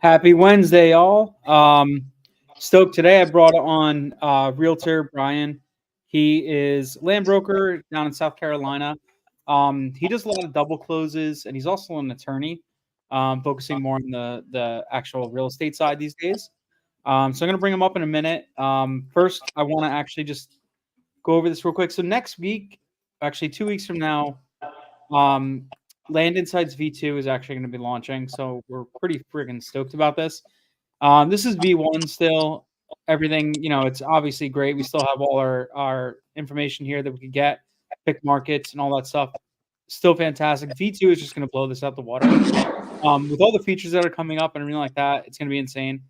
Happy Wednesday, y'all. Stoked today. I brought on realtor Brian. He is land broker down in South Carolina. He does a lot of double closes, and he's also an attorney, focusing more on the actual real estate side these days. So I'm going to bring him up in a minute. First, I want to actually just go over this real quick. So next week, actually 2 weeks from now, um, Land Insights V2 is actually going to be launching. So we're pretty friggin' stoked about this. This is V1 still. Everything, it's obviously great. We still have all our information here that we could get, pick markets and all that stuff. Still fantastic. V2 is just going to blow this out the water. With all the features that are coming up and everything like that, it's going to be insane.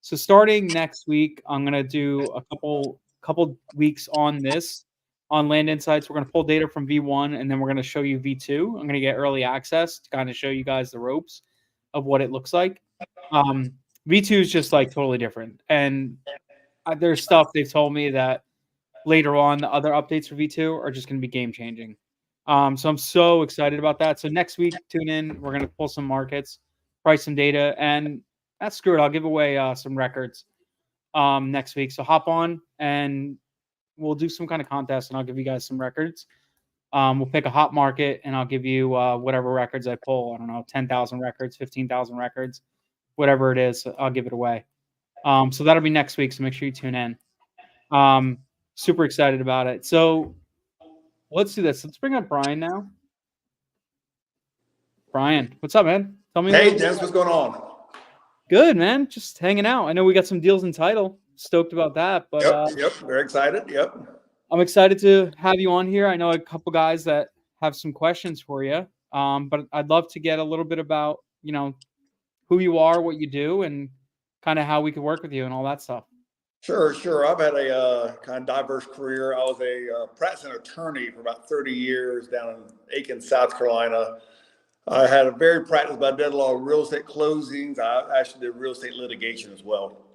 So starting next week, I'm going to do a couple weeks on this on Land Insights. We're going to pull data from V1 and then we're going to show you V2. I'm going to get early access to kind of show you guys the ropes of what it looks like. V2 is just like totally different. And there's stuff they've told me that later on, the other updates for V2 are just going to be game changing. So I'm so excited about that. So next week, tune in. We're going to pull some markets, price some data, and that's screw it. I'll give away some records next week. So hop on and we'll do some kind of contest and I'll give you guys some records. We'll pick a hot market and I'll give you whatever records I pull. I don't know, 10,000 records, 15,000 records. Whatever it is, I'll give it away. So that'll be next week. So make sure you tune in. Super excited about it. So let's do this. Let's bring up Brian now. Brian, what's up, man? Tell me. Hey, Dennis, what's going on? Good, man. Just hanging out. I know we got some deals in title. Stoked about that. But yep. Very excited. Yep. I'm excited to have you on here. I know a couple guys that have some questions for you. But I'd love to get a little bit about, who you are, what you do, and kind of how we could work with you and all that stuff. Sure. I've had a kind of diverse career. I was a practicing attorney for about 30 years down in Aiken, South Carolina. I had a varied practice, but I did a lot of real estate closings. I actually did real estate litigation as well.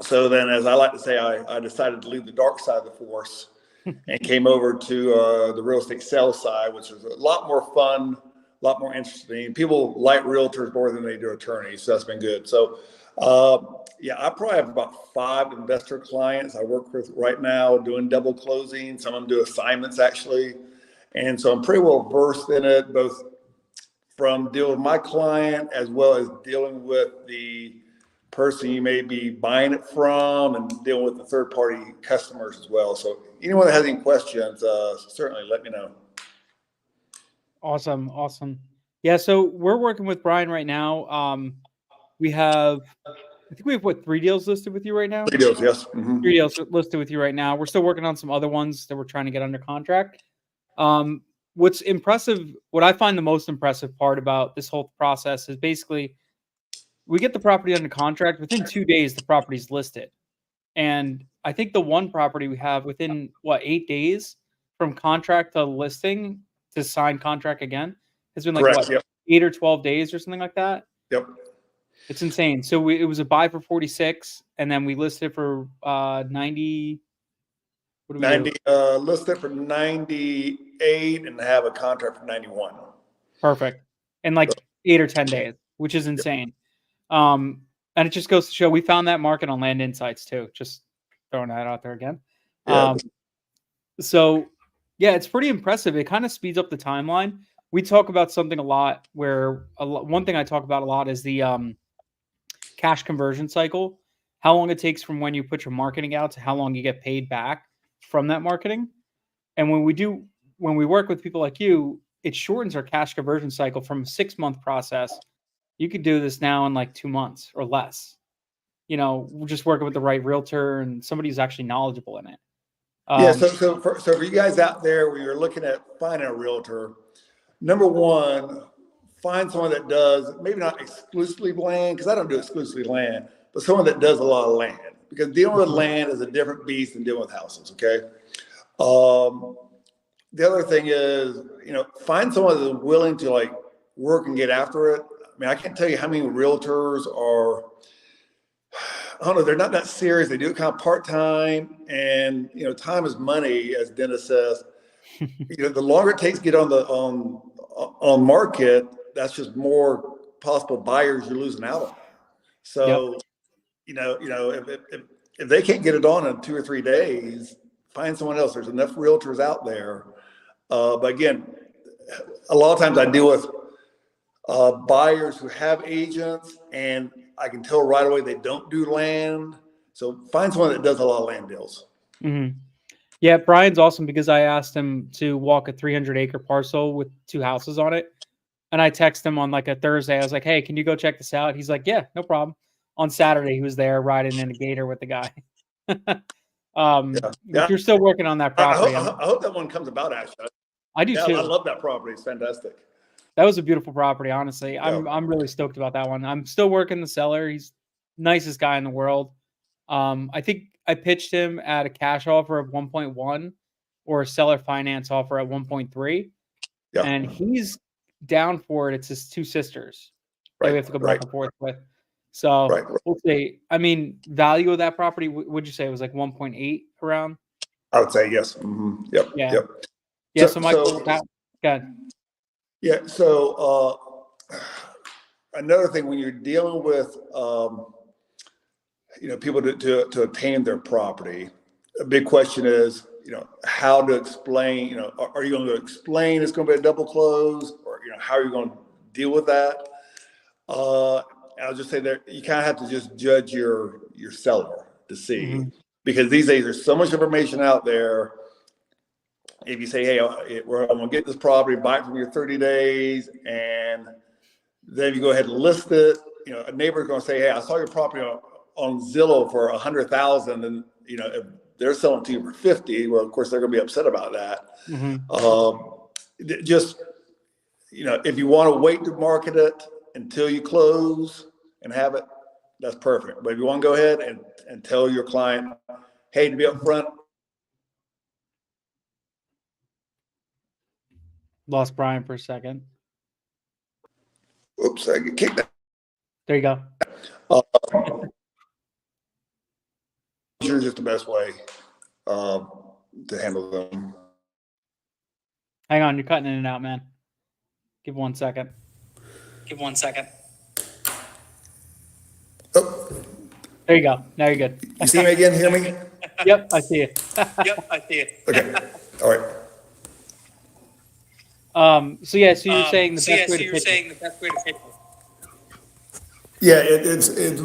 So then, as I like to say, I decided to leave the dark side of the force and came over to the real estate sales side, which is a lot more fun, a lot more interesting. People like realtors more than they do attorneys, so that's been good. So, I probably have about 5 investor clients I work with right now doing double closing. Some of them do assignments actually. And so I'm pretty well versed in it, both from dealing with my client as well as dealing with the person you may be buying it from and dealing with the third party customers as well. So anyone that has any questions, certainly let me know. Awesome. Yeah, so we're working with Brian right now. We have 3 deals listed with you right now? 3 deals, yes. Mm-hmm. 3 deals listed with you right now. We're still working on some other ones that we're trying to get under contract. What's impressive, what I find the most impressive part about this whole process is basically we get the property under contract. Within 2 days, the property's listed. And I think the one property we have within, 8 days from contract to listing to sign contract again has been like, Correct, 8 or 12 days or something like that? Yep. It's insane. So it was a buy for 46, and then we listed for 90. What do we 90 listed for 98 and have a contract for 91. Perfect. In like 8 or 10 days, which is insane. And it just goes to show we found that market on Land Insights too. Just throwing that out there again. So yeah, it's pretty impressive. It kind of speeds up the timeline. We talk about something a lot where one thing I talk about a lot is the cash conversion cycle, how long it takes from when you put your marketing out to how long you get paid back from that marketing. And when we work with people like you, it shortens our cash conversion cycle from a 6-month process. You could do this now in like 2 months or less. We're just working with the right realtor and somebody who's actually knowledgeable in it. So for you guys out there, where you're looking at finding a realtor, number one, find someone that does maybe not exclusively land, because I don't do exclusively land, but someone that does a lot of land, because dealing with land is a different beast than dealing with houses. Okay. The other thing is, find someone that's willing to work and get after it. I mean, I can't tell you how many realtors are, I don't know, they're not that serious. They do it kind of part-time, and, time is money, as Dennis says. The longer it takes to get on market, that's just more possible buyers you're losing out on. Yep. So, if they can't get it on in 2 or 3 days, find someone else. There's enough realtors out there. But again, a lot of times I deal with buyers who have agents, and I can tell right away they don't do land. So find someone that does a lot of land deals. Mm-hmm. Yeah, Brian's awesome because I asked him to walk a 300-acre parcel with 2 houses on it. And I text him on like a Thursday. I was like, "Hey, can you go check this out?" He's like, "Yeah, no problem." On Saturday, he was there riding in a gator with the guy. Yeah, But you're still working on that I property. hope that one comes about, actually. I do Yeah, too. I love that property. It's fantastic. That was a beautiful property, honestly. Yeah. I'm really stoked about that one. I'm still working the seller. He's nicest guy in the world. I think I pitched him at a cash offer of 1.1 or a seller finance offer at 1.3. Yeah. And he's down for it. It's his 2 sisters that we have to go back and forth with. So we'll see. I mean, value of that property, would you say it was like 1.8 around? I would say yes. Mm-hmm. Yep. Yeah. Yep. Yeah. So Michael, good. Yeah. So another thing, when you're dealing with people to obtain their property, a big question is, how to explain. Are you going to explain it's going to be a double close, or how are you going to deal with that? I'll just say that you kind of have to just judge your seller to see, because these days there's so much information out there. If you say, "Hey, I'm going to get this property, buy it from you 30 days," and then you go ahead and list it, a neighbor's going to say, "Hey, I saw your property on Zillow for 100,000, and if they're selling to you for 50, well, of course they're going to be upset about that." Just if you want to wait to market it until you close and have it, that's perfect. But if you want to go ahead and tell your client, "Hey, to be upfront." Lost Brian for a second. Oops, I get kicked out. There you go. Sure, just the best way to handle them. Hang on, you're cutting in and out, man. Give 1 second. Oh, There you go. Now you're good. you see me again? Hear me? Yep, I see it. Okay. All right. So you're saying the best way to pitch it. Yeah, it's if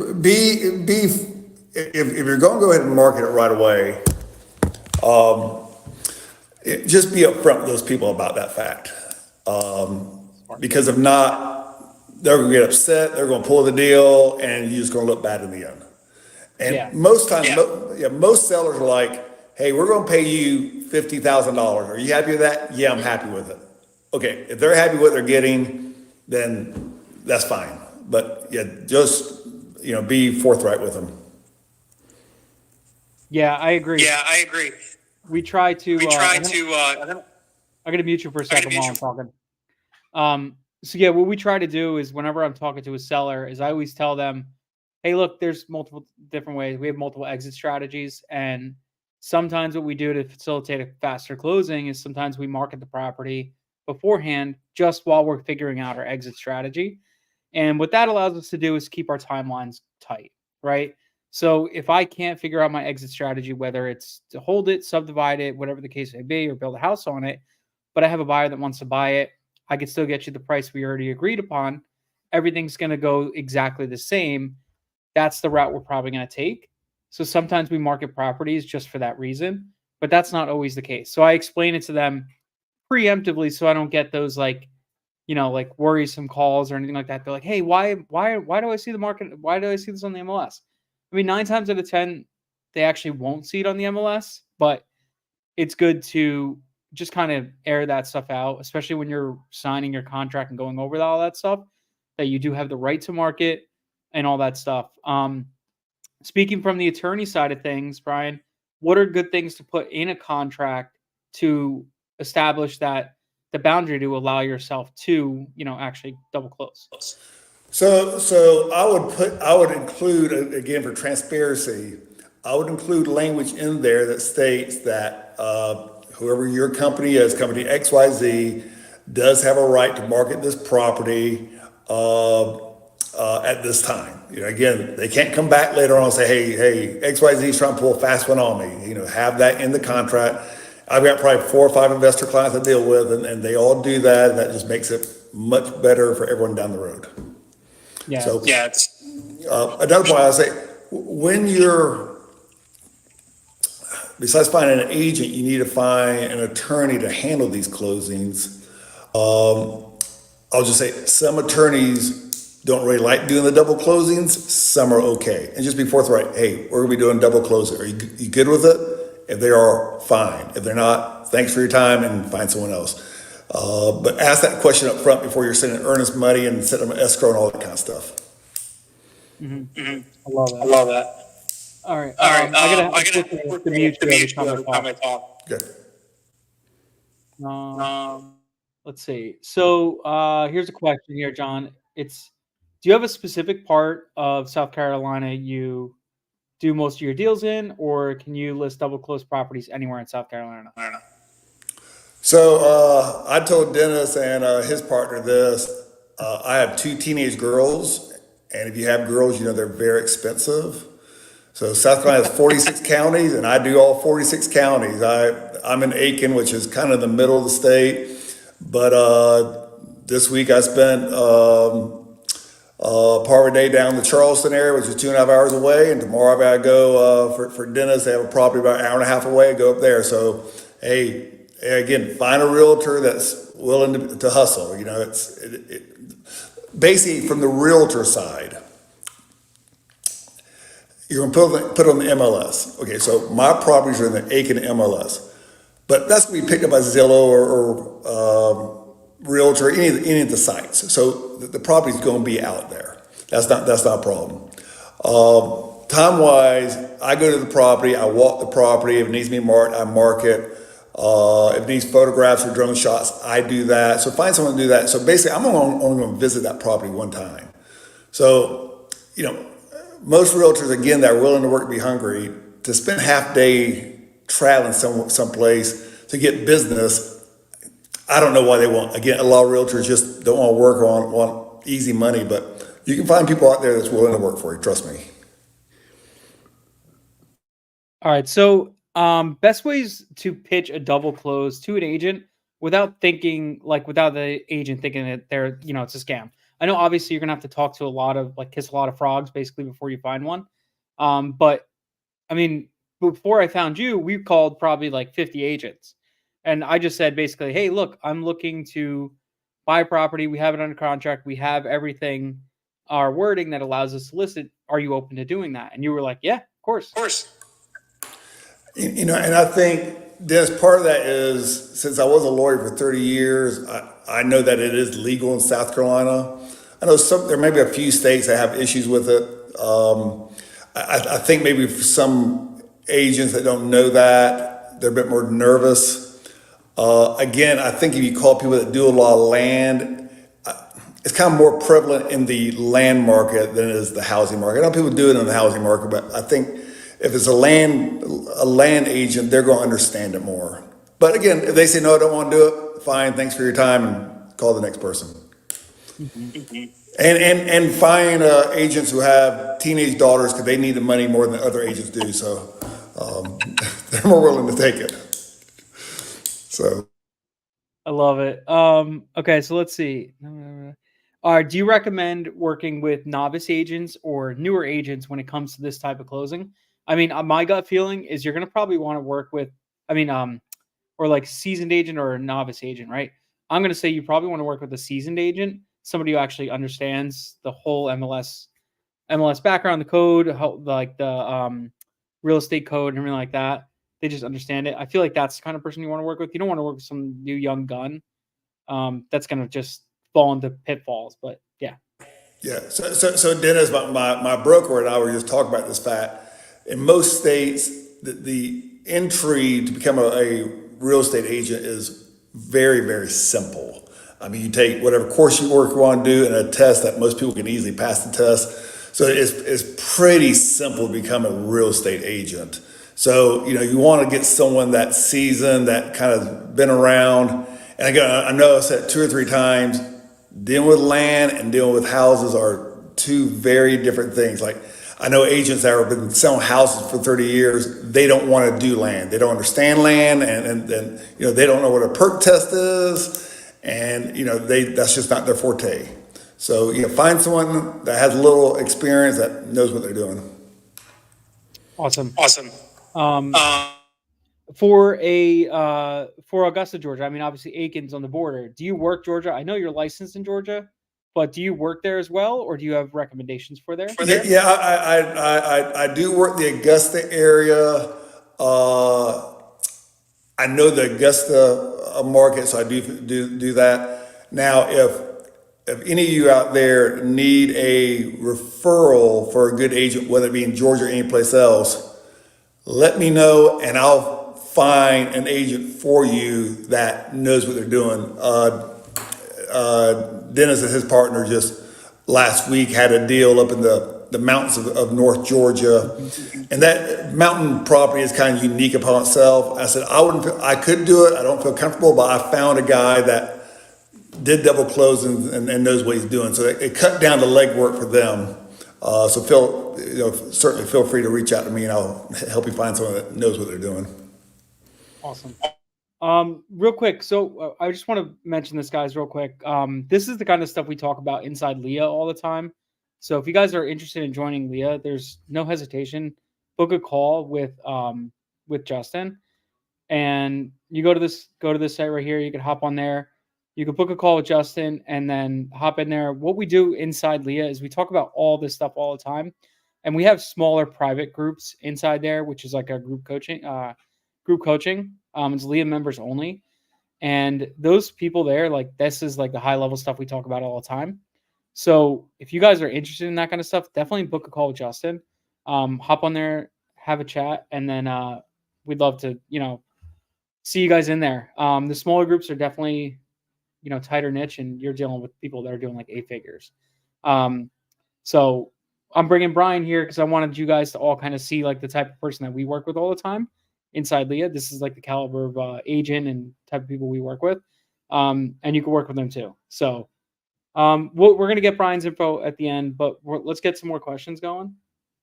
you're going to go ahead and market it right away, just be upfront with those people about that fact. Because if not, they're going to get upset. They're going to pull the deal, and you're just going to look bad in the end. And most times, most sellers are like, "Hey, we're going to pay you $50,000. Are you happy with that?" "Yeah, I'm happy with it." Okay, if they're happy with what they're getting, then that's fine. But yeah, just be forthright with them. Yeah, I agree. We try to. I'm going to mute you for a second while I'm talking. So yeah, what we try to do is whenever I'm talking to a seller, is I always tell them, "Hey, look, there's multiple different ways. We have multiple exit strategies, and sometimes what we do to facilitate a faster closing is sometimes we market the property beforehand, just while we're figuring out our exit strategy. And what that allows us to do is keep our timelines tight, right? So if I can't figure out my exit strategy, whether it's to hold it, subdivide it, whatever the case may be, or build a house on it, but I have a buyer that wants to buy it, I can still get you the price we already agreed upon. Everything's going to go exactly the same. That's the route we're probably going to take. So sometimes we market properties just for that reason, but that's not always the case. So I explain it to them preemptively so I don't get those like worrisome calls or anything like that. They're like, "Hey, why do I see the market? Why do I see this on the MLS?" I mean, 9 times out of 10, they actually won't see it on the MLS, but it's good to just kind of air that stuff out, especially when you're signing your contract and going over all that stuff, that you do have the right to market and all that stuff. Speaking from the attorney side of things, Brian, what are good things to put in a contract to establish that the boundary to allow yourself to, actually double close? So I would include, again, for transparency, I would include language in there that states that whoever your company is, company XYZ, does have a right to market this property at this time. Again, they can't come back later on and say, hey, XYZ is trying to pull a fast one on me. Have that in the contract. I've got probably 4 or 5 investor clients I deal with, and they all do that. And that just makes it much better for everyone down the road. Yeah. So, another point I say, when you're, besides finding an agent, you need to find an attorney to handle these closings. I'll just say some attorneys don't really like doing the double closings. Some are okay. And just be forthright. Hey, we're gonna be doing double closing. Are you good with it? If they are, fine. If they're not, thanks for your time and find someone else. But ask that question up front before you're sending earnest money and setting them escrow and all that kind of stuff. I love that. All right. I gotta have to mute you every time I talk. Good. Let's see. So here's a question here, John. Do you have a specific part of South Carolina you do most of your deals in, or can you list double close properties anywhere in South Carolina? So I told Dennis and his partner this. I have 2 teenage girls, and if you have girls, they're very expensive. So South Carolina has 46 counties, and I do all 46 counties. I'm in Aiken, which is kind of the middle of the state. But this week I spent part of a day down the Charleston area, which is 2.5 hours away. And tomorrow I've got to go for Dennis. They have a property about an hour and a half away. Go up there. So, hey, again, find a realtor that's willing to hustle. Basically from the realtor side. You're going to put it on the MLS. Okay, so my properties are in the Aiken MLS. But that's going to be picked up by Zillow or Realtor, any of the sites. So the property's going to be out there. That's not a problem. Time-wise, I go to the property, I walk the property. If it needs to be marked, I mark it. If it needs photographs or drone shots, I do that. So find someone to do that. So basically, I'm only going to visit that property one time. So, most realtors, again, that are willing to work, be hungry, to spend half day traveling someplace to get business, I don't know why they won't. Again, a lot of realtors just don't want to work or want easy money, but you can find people out there that's willing to work for you, trust me. All right. So best ways to pitch a double close to an agent without the agent thinking that it's a scam. I know obviously you're gonna have to talk to kiss a lot of frogs basically before you find one. But I mean, before I found you, we called probably like 50 agents. And I just said basically, hey, look, I'm looking to buy a property. We have it under contract. We have everything, our wording that allows us to list it. Are you open to doing that? And you were like, yeah, of course. And I think, Dennis, part of that is, since I was a lawyer for 30 years, I know that it is legal in South Carolina. I know there may be a few states that have issues with it. I think maybe for some agents that don't know that, they're a bit more nervous. Again, I think if you call people that do a lot of land, it's kind of more prevalent in the land market than it is the housing market. I know people do it in the housing market, but I think if it's a land agent, they're going to understand it more. But again, if they say, no, I don't want to do it, fine, thanks for your time, and call the next person. And find agents who have teenage daughters because they need the money more than other agents do. So they're more willing to take it. So I love it. Okay, so let's see. Do you recommend working with novice agents or newer agents when it comes to this type of closing? I mean, my gut feeling is you're going to probably want to work with, or like seasoned agent or a novice agent, right? I'm going to say you probably want to work with a seasoned agent, somebody who actually understands the whole MLS background, the code, the real estate code and everything like that. They just understand it. I feel like that's the kind of person you want to work with. You don't want to work with some new young gun that's going to just fall into pitfalls. But yeah. Yeah. So Dennis, my broker and I were just talking about this fact. In most states, the entry to become a real estate agent is very, very simple. I mean, you take whatever course you want to do and a test that most people can easily pass the test. So it's pretty simple to become a real estate agent. So, you want to get someone that's seasoned, that kind of been around. And again, I know I said 2 or 3 times, dealing with land and dealing with houses are two very different things. Like I know agents that have been selling houses for 30 years, they don't want to do land. They don't understand land and they don't know what a perk test is. And, that's just not their forte. So, find someone that has a little experience that knows what they're doing. Awesome. Awesome. Um, for Augusta, Georgia. I mean, obviously Aiken's on the border. Do you work Georgia? I know you're licensed in Georgia, but do you work there as well, or do you have recommendations for there? Yeah, I do work the Augusta area. I know the Augusta market, so I do that. Now, if any of you out there need a referral for a good agent, whether it be in Georgia or anyplace else, let me know and I'll find an agent for you that knows what they're doing. Dennis and his partner just last week had a deal up in the mountains of North Georgia, and that mountain property is kind of unique upon itself. I said I could do it. I don't feel comfortable, but I found a guy that did double closings and knows what he's doing. So it cut down the legwork for them. So certainly feel free to reach out to me and I'll help you find someone that knows what they're doing. Awesome. Real quick. So I just want to mention this, guys, real quick. This is the kind of stuff we talk about inside Leah all the time. So if you guys are interested in joining Leah, there's no hesitation. Book a call with Justin, and you go to this site right here. You can hop on there. You can book a call with Justin and then hop in there. What we do inside Leah is we talk about all this stuff all the time, and we have smaller private groups inside there, which is like a group coaching. It's Leah members only, and those people there, like this is like the high level stuff we talk about all the time. So if you guys are interested in that kind of stuff, definitely book a call with Justin. Hop on there, have a chat, and then we'd love to see you guys in there. The smaller groups are definitely tighter niche, and you're dealing with people that are doing like 8 figures. So I'm bringing Brian here because I wanted you guys to all kind of see like the type of person that we work with all the time inside Leah. This is like the caliber of agent and type of people we work with. And you can work with them too. So we're going to get Brian's info at the end, but let's get some more questions going.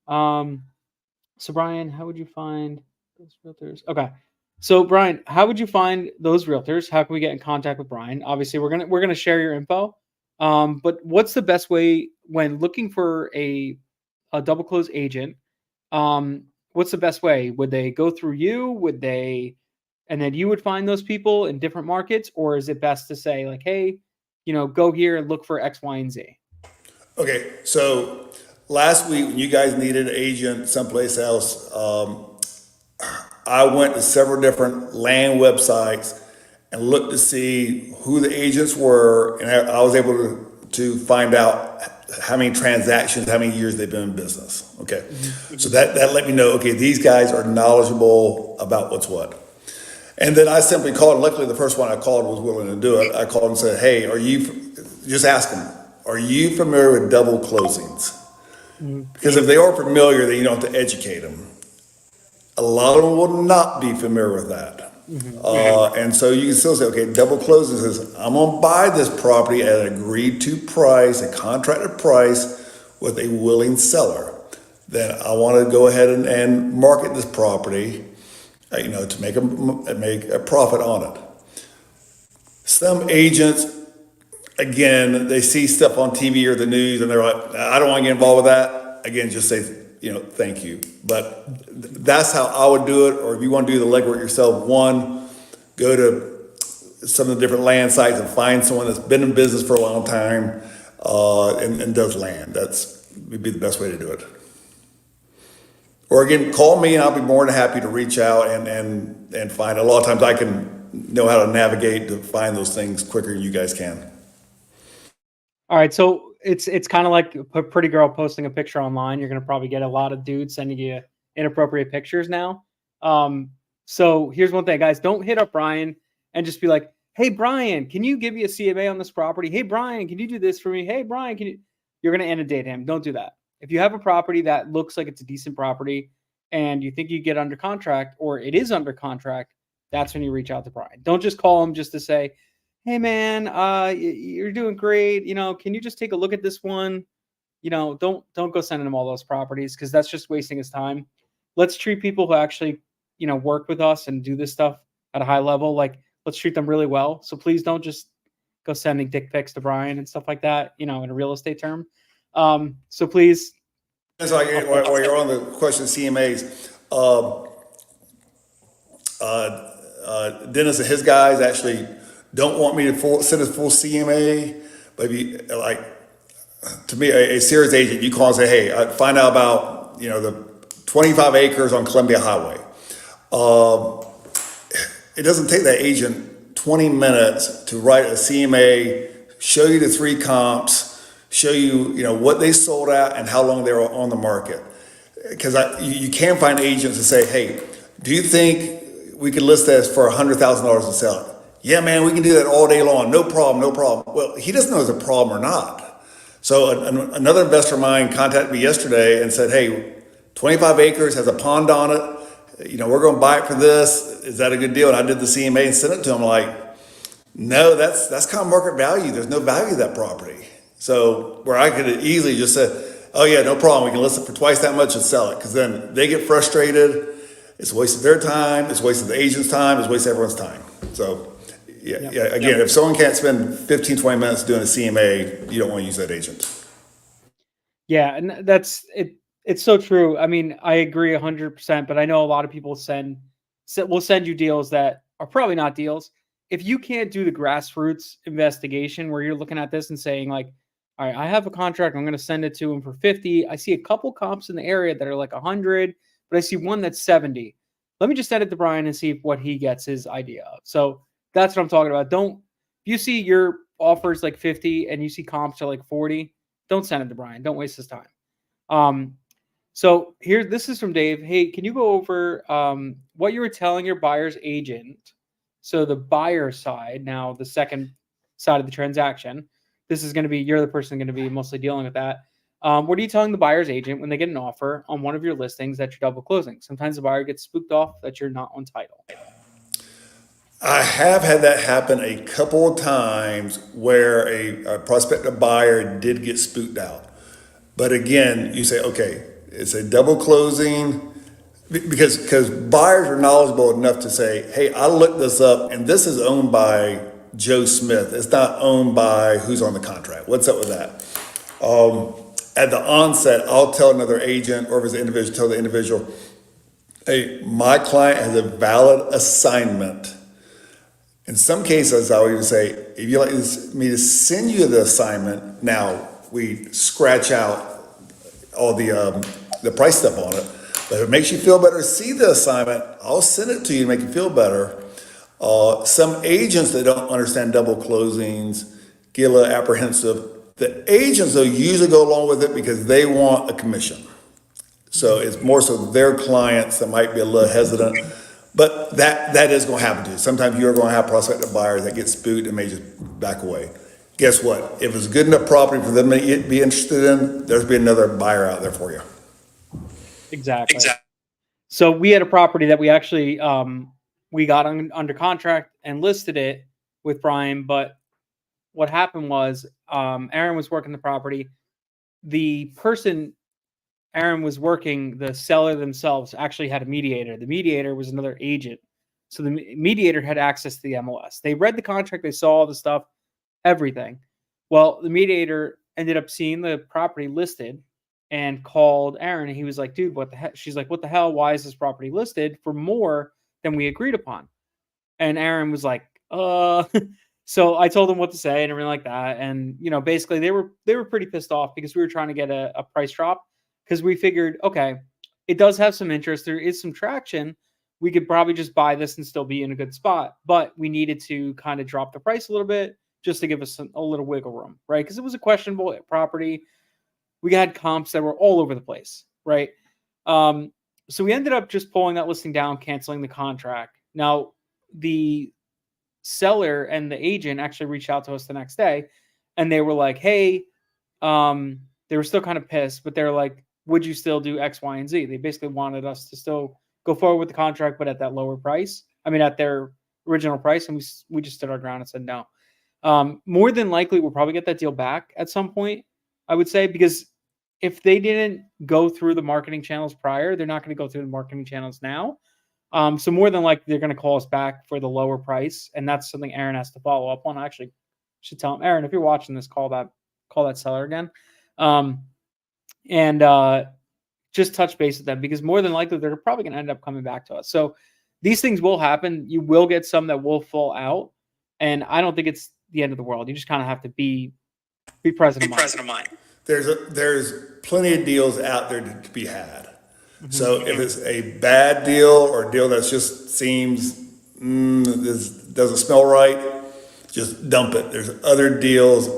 So Brian, how would you find those realtors? Okay. So Brian, how would you find those realtors? How can we get in contact with Brian? Obviously, we're gonna share your info. But what's the best way when looking for a double close agent? What's the best way? Would they go through you? And then you would find those people in different markets, or is it best to say like, hey, go here and look for X, Y, and Z? Okay, so last week when you guys needed an agent someplace else, I went to several different land websites and looked to see who the agents were, and I was able to find out how many transactions, how many years they've been in business. Okay, so that let me know, okay, these guys are knowledgeable about what's what. And then I simply called, and luckily the first one I called was willing to do it. I called and said, hey, just ask them, are you familiar with double closings? Because if they are familiar, then you don't have to educate them. A lot of them will not be familiar with that. And so you can still say, okay, double closings is, I'm gonna buy this property at an agreed to price, a contracted price with a willing seller. Then I wanna go ahead and market this property, to make a profit on it. Some agents, again, they see stuff on TV or the news and they're like, I don't wanna get involved with that. Again, just say, thank you. But that's how I would do it. Or if you want to do the legwork yourself, go to some of the different land sites and find someone that's been in business for a long time and does land. Would be the best way to do it. Or again, call me and I'll be more than happy to reach out and find. A lot of times I can know how to navigate to find those things quicker than you guys can. All right, so it's kind of like a pretty girl posting a picture online. You're going to probably get a lot of dudes sending you inappropriate pictures now. So here's one thing, guys. Don't hit up Brian and just be like, hey, Brian, can you give me a CMA on this property? Hey, Brian, can you do this for me? Hey, Brian, you're going to inundate him. Don't do that. If you have a property that looks like it's a decent property and you think you get under contract or it is under contract, that's when you reach out to Brian. Don't just call him just to say, hey man, you're doing great. Can you just take a look at this one? don't go sending him all those properties because that's just wasting his time. Let's treat people who actually, work with us and do this stuff at a high level. Like, let's treat them really well. So please don't just go sending dick pics to Brian and stuff like that, in a real estate term. So please. It's like while you're on the question of CMAs, Dennis and his guys actually don't want me to send a full CMA, but if you, like, to me, a serious agent, you call and say, hey, I find out about, the 25 acres on Columbia Highway. It doesn't take that agent 20 minutes to write a CMA, show you the 3 comps, show you, what they sold at and how long they were on the market. Because you can find agents that say, hey, do you think we could list this for $100,000 and sell it? Yeah, man, we can do that all day long. No problem, no problem. Well, he doesn't know if it's a problem or not. So another investor of mine contacted me yesterday and said, hey, 25 acres, has a pond on it. We're going to buy it for this. Is that a good deal? And I did the CMA and sent it to him. Like, no, that's kind of market value. There's no value to that property. So where I could easily just say, oh yeah, no problem. We can list it for twice that much and sell it. Because then they get frustrated. It's wasted their time. It's wasted the agent's time. It's wasted everyone's time. So again, if someone can't spend 15, 20 minutes doing a CMA, you don't want to use that agent. Yeah, and that's it. It's so true. I mean, I agree 100%, but I know a lot of people will send you deals that are probably not deals. If you can't do the grassroots investigation where you're looking at this and saying like, all right, I have a contract, I'm going to send it to him for 50. I see a couple comps in the area that are like 100, but I see one that's 70. Let me just send it to Brian and see what he gets his idea of. So that's what I'm talking about. If you see your offers like 50 and you see comps are like 40, don't send it to Brian. Don't waste his time. So this is from Dave. Hey, can you go over what you were telling your buyer's agent? So the buyer side, now the second side of the transaction, this is going to be, you're the person going to be mostly dealing with that. What are you telling the buyer's agent when they get an offer on one of your listings that you're double closing? Sometimes the buyer gets spooked off that you're not on title. I have had that happen a couple of times where a prospective buyer did get spooked out. But again, you say, okay, it's a double closing because buyers are knowledgeable enough to say, hey, I looked this up and this is owned by Joe Smith. It's not owned by who's on the contract. What's up with that? At the onset, I'll tell another agent, or if it's an individual, tell the individual, hey, my client has a valid assignment. In some cases, I would even say, if you'd like me to send you the assignment, now we scratch out all the price stuff on it. But if it makes you feel better to see the assignment, I'll send it to you to make you feel better. Some agents that don't understand double closings get a little apprehensive. The agents, though, usually go along with it because they want a commission. So it's more so their clients that might be a little hesitant. But that is going to happen to you. Sometimes you're going to have prospective buyers that get spooked and may just back away. Guess what? If it's good enough property for them to be interested in, there's be another buyer out there for you. Exactly. So we had a property that we actually we got under contract and listed it with Brian, but what happened was Aaron was working the property. The person Aaron was working, the seller themselves actually had a mediator. The mediator was another agent. So the mediator had access to the MLS. They read the contract, they saw all the stuff, everything. Well, the mediator ended up seeing the property listed and called Aaron. And he was like, dude, what the heck? She's like, what the hell? Why is this property listed for more than we agreed upon? And Aaron was like, So I told him what to say and everything like that. And, basically they were pretty pissed off because we were trying to get a price drop because we figured, okay, it does have some interest. There is some traction. We could probably just buy this and still be in a good spot. But we needed to kind of drop the price a little bit just to give us a little wiggle room, right? Because it was a questionable property. We had comps that were all over the place, right? So we ended up just pulling that listing down, canceling the contract. Now, the seller and the agent actually reached out to us the next day and they were like, hey, they were still kind of pissed, but they're like, would you still do X, Y, and Z? They basically wanted us to still go forward with the contract, but at that lower price. I mean, at their original price. And we just stood our ground and said no. More than likely, we'll probably get that deal back at some point, I would say, because if they didn't go through the marketing channels prior, they're not going to go through the marketing channels now. So more than likely, they're going to call us back for the lower price, and that's something Aaron has to follow up on. I actually should tell him, Aaron, if you're watching this, call that seller again, and just touch base with them, because more than likely they're probably going to end up coming back to us. So these things will happen. You will get some that will fall out, and I don't think it's the end of the world. You just kind of have to be present of mind. There's plenty of deals out there to be had. So Mm-hmm. if it's a bad deal or a deal that just seems this doesn't smell right, just dump it. There's other deals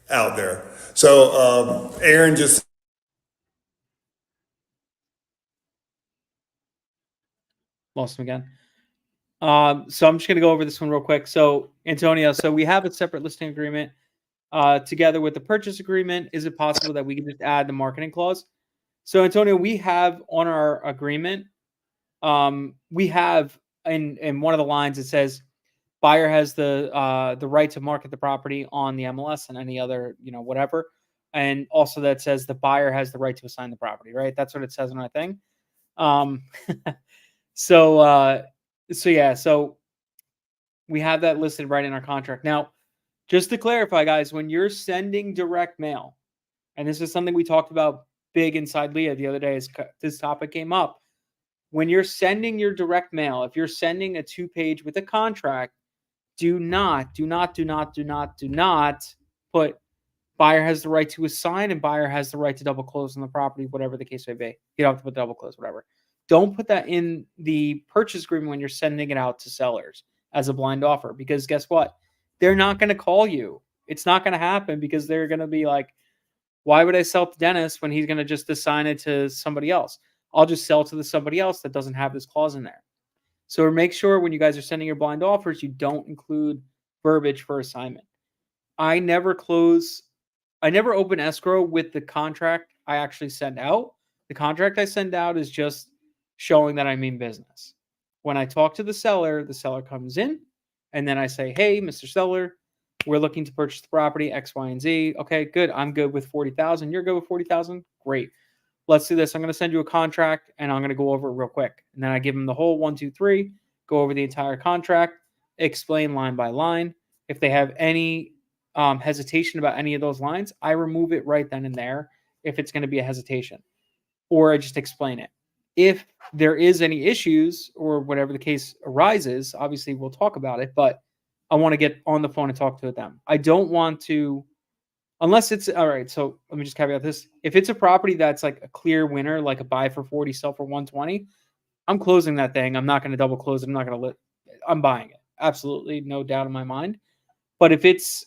out there. So Aaron just Lost him again. So I'm just going to go over this one real quick. So Antonio, so we have a separate listing agreement together with the purchase agreement. Is it possible that we can just add the marketing clause? So Antonio, we have on our agreement, we have in one of the lines it says buyer has the right to market the property on the MLS and any other, whatever. And also that says the buyer has the right to assign the property, right? That's what it says on our thing. Um, so yeah, so we have that listed right in our contract. Now, just to clarify, guys, when you're sending direct mail, and this is something we talked about big inside Leah the other day as this topic came up. When you're sending your direct mail, if you're sending a 2-page with a contract, do not put buyer has the right to assign and buyer has the right to double close on the property, whatever the case may be. You don't have to put double close, whatever. Don't put that in the purchase agreement when you're sending it out to sellers as a blind offer, because guess what? They're not going to call you. It's not going to happen, because they're going to be like, why would I sell to Dennis when he's going to just assign it to somebody else? I'll just sell to somebody else that doesn't have this clause in there. So make sure when you guys are sending your blind offers, you don't include verbiage for assignment. I never open escrow with the contract I actually send out. The contract I send out is just showing that I mean business. When I talk to the seller comes in, and then I say, hey, Mr. Seller, we're looking to purchase the property X, Y, and Z. Okay, good. I'm good with 40,000. You're good with 40,000. Great. Let's do this. I'm going to send you a contract, and I'm going to go over it real quick. And then I give them the whole 1, 2, 3, go over the entire contract, explain line by line. If they have any hesitation about any of those lines, I remove it right then and there if it's going to be a hesitation, or I just explain it. If there is any issues or whatever the case arises, obviously we'll talk about it, but I want to get on the phone and talk to them. I don't want to, unless it's all right. So let me just caveat this. If it's a property that's like a clear winner, like a buy for 40, sell for 120, I'm closing that thing. I'm not going to double close it. I'm not going to I'm buying it. Absolutely. No doubt in my mind. But if it's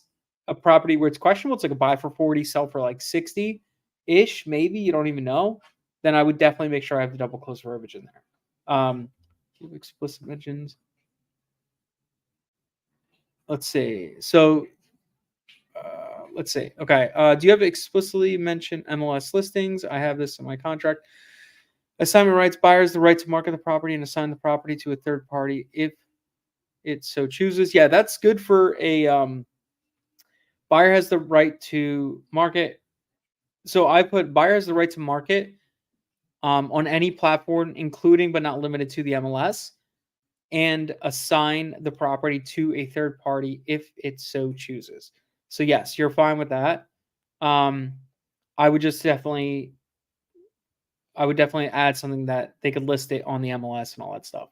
a property where it's questionable, it's like a buy for 40, sell for like 60 ish, maybe you don't even know, then I would definitely make sure I have the double close verbiage in there. Explicit mentions. Let's see. So let's see. Okay. Do you have explicitly mentioned MLS listings? I have this in my contract. Assignment rights: buyers the right to market the property and assign the property to a third party if it so chooses. Yeah, that's good for a buyer has the right to market. So I put buyer has the right to market on any platform, including but not limited to the MLS, and assign the property to a third party if it so chooses. So yes, you're fine with that. I would definitely add something that they could list it on the MLS and all that stuff.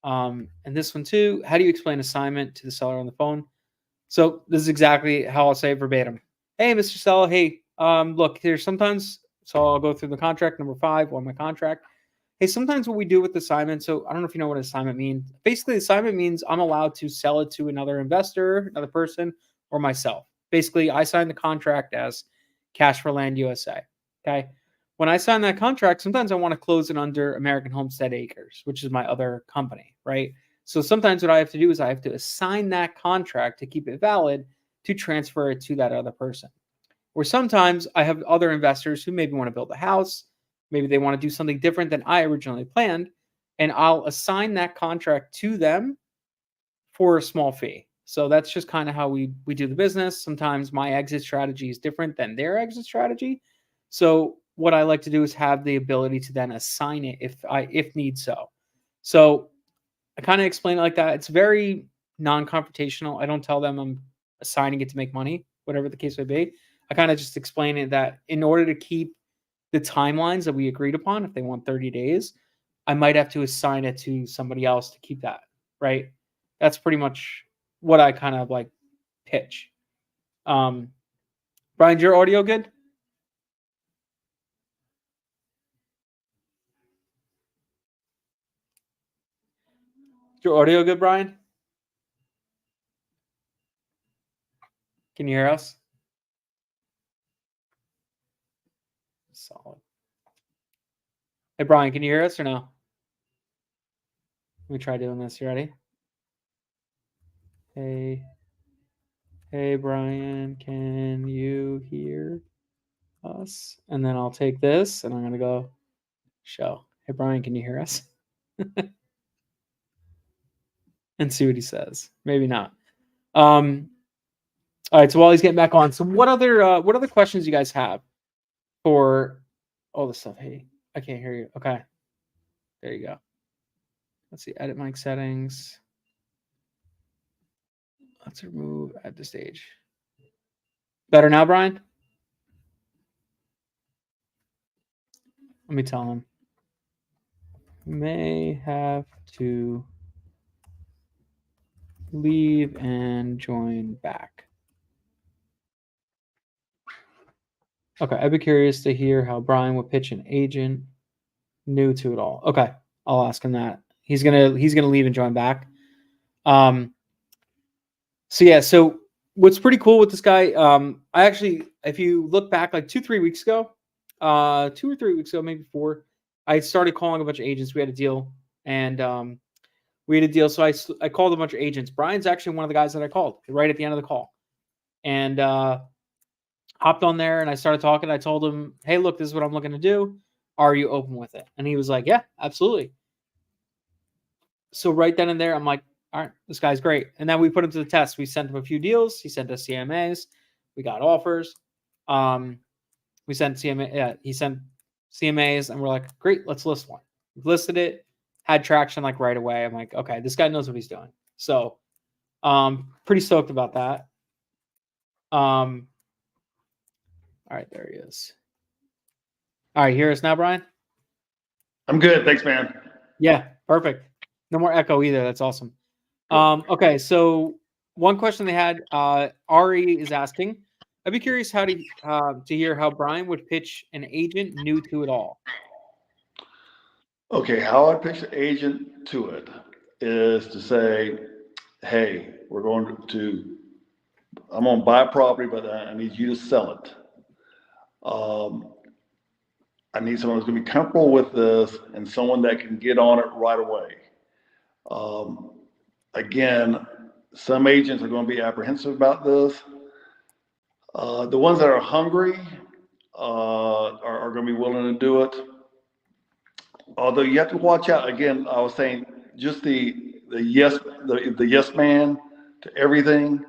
And this one too. How do you explain assignment to the seller on the phone? So this is exactly how I'll say it verbatim. Hey, Mr. Seller. Hey, look, there's sometimes. So I'll go through the contract number 5 on my contract. Hey, sometimes what we do with assignment. So I don't know if you know what assignment means. Basically, assignment means I'm allowed to sell it to another investor, another person, or myself. Basically, I sign the contract as Cash for Land USA. Okay. When I sign that contract, sometimes I want to close it under American Homestead Acres, which is my other company, right? So sometimes what I have to do is I have to assign that contract to keep it valid to transfer it to that other person. Or sometimes I have other investors who maybe want to build a house, maybe they want to do something different than I originally planned, and I'll assign that contract to them for a small fee. So that's just kind of how we do the business. Sometimes my exit strategy is different than their exit strategy. So what I like to do is have the ability to then assign it if need so. So I kind of explain it like that. It's very non-confrontational. I don't tell them I'm assigning it to make money, whatever the case may be. I kind of just explain it that in order to keep the timelines that we agreed upon, if they want 30 days, I might have to assign it to somebody else to keep that, right? That's pretty much what I kind of like pitch. Um, Brian, is your audio good? Is your audio good, Brian? Can you hear us? Solid. Hey, Brian, can you hear us or no? Let me try doing this. You ready? Hey, Brian, can you hear us? And then I'll take this and I'm going to go show. Hey, Brian, can you hear us? And see what he says. Maybe not. All right. So while he's getting back on, so what other questions you guys have for all this stuff? Hey, I can't hear you. Okay. There you go. Let's see. Edit mic settings. Let's remove at the stage. Better now, Brian? Let me tell him. May have to leave and join back. Okay, I'd be curious to hear how Brian would pitch an agent new to it all. Okay, I'll ask him that. He's gonna leave and join back. So yeah, so what's pretty cool with this guy, I actually, if you look back like 2-3 weeks ago, 2 or 3 weeks ago, maybe 4, I started calling a bunch of agents. We had a deal, and so I called a bunch of agents. Brian's actually one of the guys that I called right at the end of the call, and hopped on there and I started talking. I told him, "Hey, look, this is what I'm looking to do. Are you open with it?" And he was like, "Yeah, absolutely." So right then and there, I'm like, "All right, this guy's great." And then we put him to the test. We sent him a few deals. He sent us CMAs. We got offers. We sent CMA. Yeah, he sent CMAs, and we're like, "Great, let's list one." We listed it, had traction like right away. I'm like, "Okay, this guy knows what he's doing." So, pretty stoked about that. All right, there he is. All right, hear us now, Brian? I'm good. Thanks, man. Yeah, perfect. No more echo either. That's awesome. Okay, so one question they had, Ari is asking, I'd be curious how to hear how Brian would pitch an agent new to it all. Okay, how I pitch the agent to it is to say, hey, I'm going to buy a property, but I need you to sell it. I need someone who's going to be comfortable with this and someone that can get on it right away. Again, some agents are going to be apprehensive about this. The ones that are hungry are going to be willing to do it. Although you have to watch out. Again, I was saying just the yes man to everything.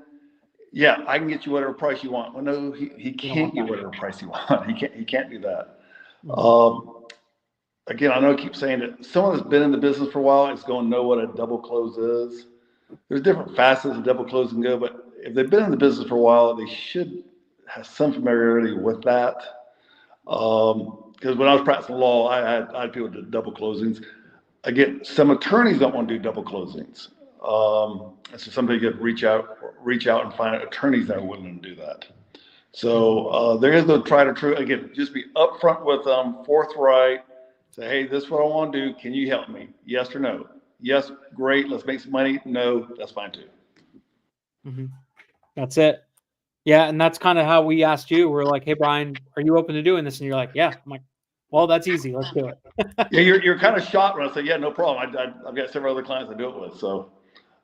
Yeah, I can get you whatever price you want. Well, no, he can't get whatever price you want. He can't do that. Again, I know I keep saying it. Someone that's been in the business for a while is going to know what a double close is. There's different facets of double close can go, but if they've been in the business for a while, they should have some familiarity with that. Because when I was practicing law, I had people do double closings. Again, some attorneys don't want to do double closings. And so somebody could reach out and find attorneys that are willing to do that. So there is no try to true. Again, just be upfront with them, forthright. Say, hey, this is what I want to do. Can you help me? Yes or no? Yes, great. Let's make some money. No, that's fine too. Mm-hmm. That's it. Yeah, and that's kind of how we asked you. We're like, "Hey, Brian, are you open to doing this?" And you're like, "Yeah." I'm like, "Well, that's easy. Let's do it." Yeah, you're kind of shocked when I say, "Yeah, no problem." I've got several other clients I do it with, so.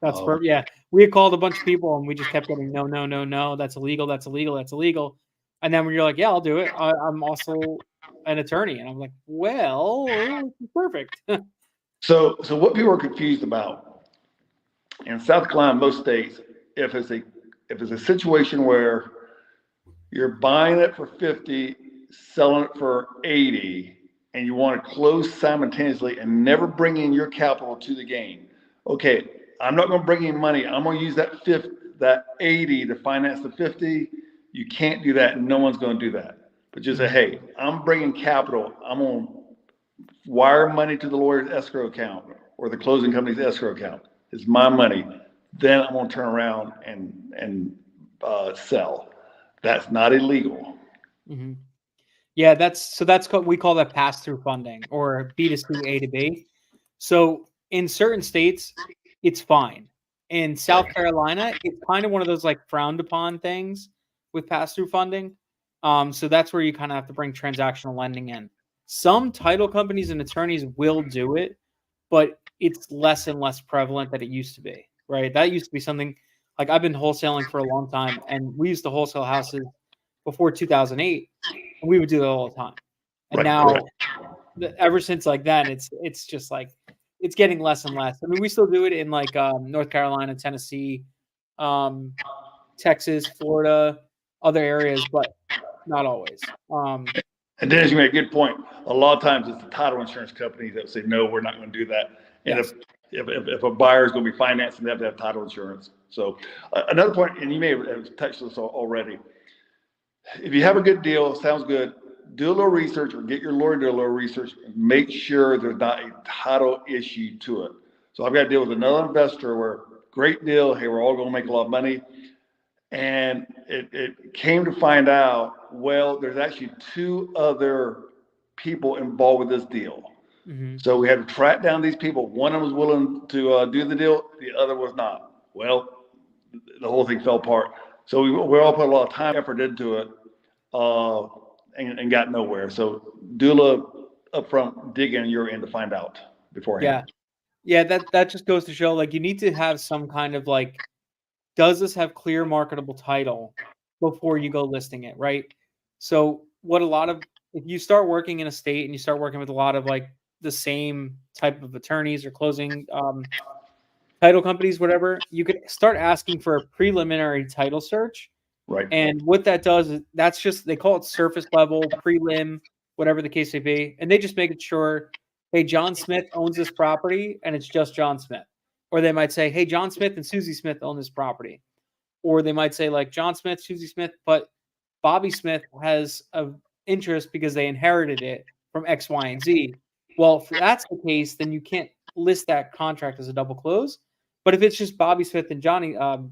That's perfect. Yeah, we had called a bunch of people and we just kept getting no, no, no, no. That's illegal. That's illegal. That's illegal. And then when you're like, "Yeah, I'll do it. I'm also an attorney," and I'm like, "Well, perfect." So what people are confused about in South Carolina, most states, if it's a situation where you're buying it for 50 selling it for 80 and you want to close simultaneously and never bring in your capital to the game. Okay, I'm not going to bring in money. I'm going to use that 80 to finance the 50. You can't do that, and no one's going to do that. But just say, hey, I'm bringing capital. I'm going to wire money to the lawyer's escrow account or the closing company's escrow account. It's my money. Then I'm going to turn around and sell. That's not illegal. Mm-hmm. Yeah, that's we call that pass-through funding or B2C A to B. So in certain states, it's fine. In South Carolina, it's kind of one of those like frowned upon things with pass-through funding. So that's where you kind of have to bring transactional lending in. Some title companies and attorneys will do it, but it's less and less prevalent than it used to be. Right? That used to be something like I've been wholesaling for a long time, and we used to wholesale houses before 2008. And we would do that all the time. And now, ever since like then, it's just like it's getting less and less. I mean, we still do it in like North Carolina, Tennessee, Texas, Florida, other areas, but not always. And Dennis, you made a good point. A lot of times it's the title insurance companies that say, no, we're not going to do that. And yes. if a buyer is going to be financing, they have to have title insurance. So another point, and you may have touched this already. If you have a good deal, sounds good, do a little research or get your lawyer to do a little research. Make sure there's not a title issue to it. So I've got to deal with another investor where great deal. Hey, we're all going to make a lot of money. And it came to find out, well, there's actually two other people involved with this deal. Mm-hmm. So we had to track down these people. One of them was willing to do the deal. The other was not. Well, the whole thing fell apart. So we all put a lot of time, effort into it, and got nowhere. So do a little upfront digging on your end to find out beforehand. Yeah. That just goes to show, like, you need to have some kind of like, does this have clear marketable title before you go listing it, right? So if you start working in a state and you start working with a lot of like the same type of attorneys or closing title companies, whatever, you could start asking for a preliminary title search. Right. And what that does is that's just, they call it surface level, prelim, whatever the case may be. And they just make it sure, hey, John Smith owns this property and it's just John Smith. Or they might say, hey, John Smith and Susie Smith own this property. Or they might say like John Smith, Susie Smith, but Bobby Smith has an interest because they inherited it from X, Y, and Z. Well, if that's the case, then you can't list that contract as a double close. But if it's just Bobby Smith and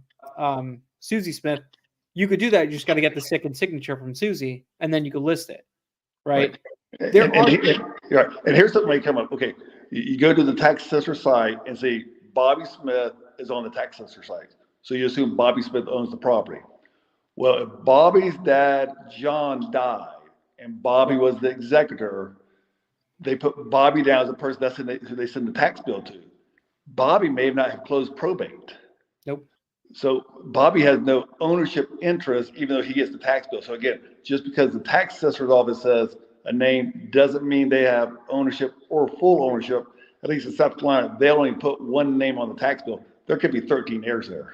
Susie Smith, you could do that. You just got to get the second signature from Susie, and then you could list it, right? And here's something that come up. Okay, you go to the tax assessor site and say Bobby Smith is on the tax assessor site. So you assume Bobby Smith owns the property. Well, if Bobby's dad, John, died and Bobby was the executor, they put Bobby down as a person who they send the tax bill to. Bobby may not have closed probate. Nope. So Bobby has no ownership interest, even though he gets the tax bill. So again, just because the tax assessor's office says a name doesn't mean they have ownership or full ownership. At least in South Carolina, they only put one name on the tax bill. There could be 13 heirs there.